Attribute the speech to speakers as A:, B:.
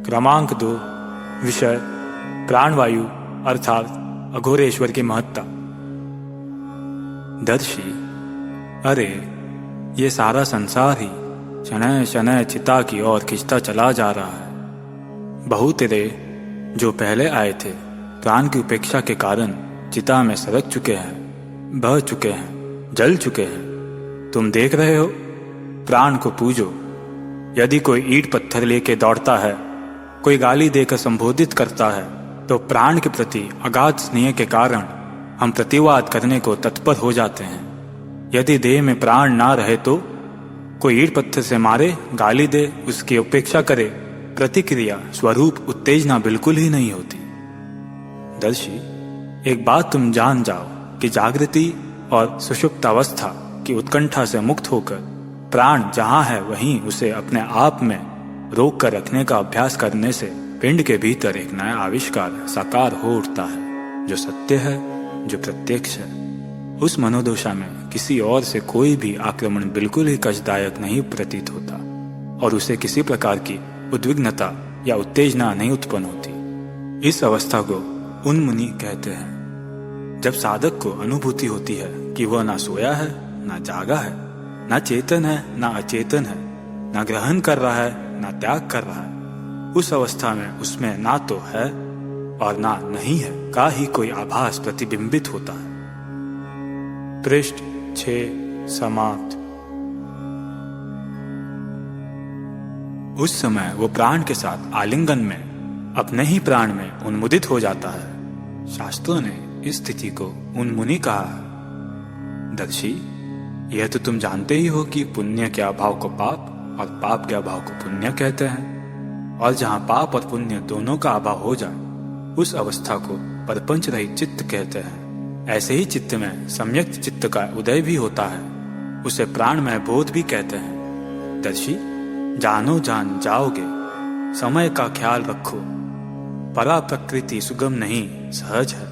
A: क्रमांक 2 विषय प्राणवायु अर्थात अघोरेश्वर की महत्ता। दर्शी, अरे ये सारा संसार ही शनय शनय चिता की ओर खिंचता चला जा रहा है। बहु तेरे जो पहले आए थे प्राण की उपेक्षा के कारण चिता में सरक चुके हैं, बह चुके हैं, जल चुके हैं। तुम देख रहे हो, प्राण को पूजो। यदि कोई ईंट पत्थर लेके दौड़ता है, कोई गाली देकर संबोधित करता है, तो प्राण के प्रति अगाध स्नेह के कारण हम प्रतिवाद करने को तत्पर हो जाते हैं। यदि देह में प्राण ना रहे तो कोई ईंट पत्थर से मारे, गाली दे, उसकी उपेक्षा करे, प्रतिक्रिया स्वरूप उत्तेजना बिल्कुल ही नहीं होती। दर्शी, एक बात तुम जान जाओ कि जागृति और सुषुप्तावस्था की उत्कंठा से मुक्त होकर प्राण जहाँ है वहीं उसे अपने आप में रोक कर रखने का अभ्यास करने से पिंड के भीतर एक नया आविष्कार साकार हो उठता है, जो सत्य है, जो प्रत्यक्ष है। उस मनोदशा में किसी और से कोई भी आक्रमण बिल्कुल ही कष्टदायक नहीं प्रतीत होता और उसे किसी प्रकार की उद्विग्नता या उत्तेजना नहीं उत्पन्न होती। इस अवस्था को उन्मुनि कहते हैं, जब साधक को अनुभूति होती है कि वह ना सोया है, ना जागा है, ना चेतन है, ना अचेतन है, ना ग्रहण कर रहा है, ना त्याग कर रहा है। उस अवस्था में उसमें ना तो है और ना नहीं है का ही कोई आभास प्रतिबिंबित होता है। पृष्ठ 6 समाप्त। उस समय वो प्राण के साथ आलिंगन में अपने ही प्राण में उन्मुदित हो जाता है। शास्त्रों ने इस स्थिति को उन्मुनि कहा है। दर्शी, यह तो तुम जानते ही हो कि पुण्य के अभाव को पाप और पाप के अभाव को पुण्य कहते हैं, और जहाँ पाप और पुण्य दोनों का अभाव हो जाए उस अवस्था को परपंच रहित चित्त कहते हैं। ऐसे ही चित्त में सम्यक चित्त का उदय भी होता है, उसे प्राणमय बोध भी कहते हैं। दर्शी, जानो जान जाओगे, समय का ख्याल रखो। परा प्रकृति सुगम नहीं, सहज है।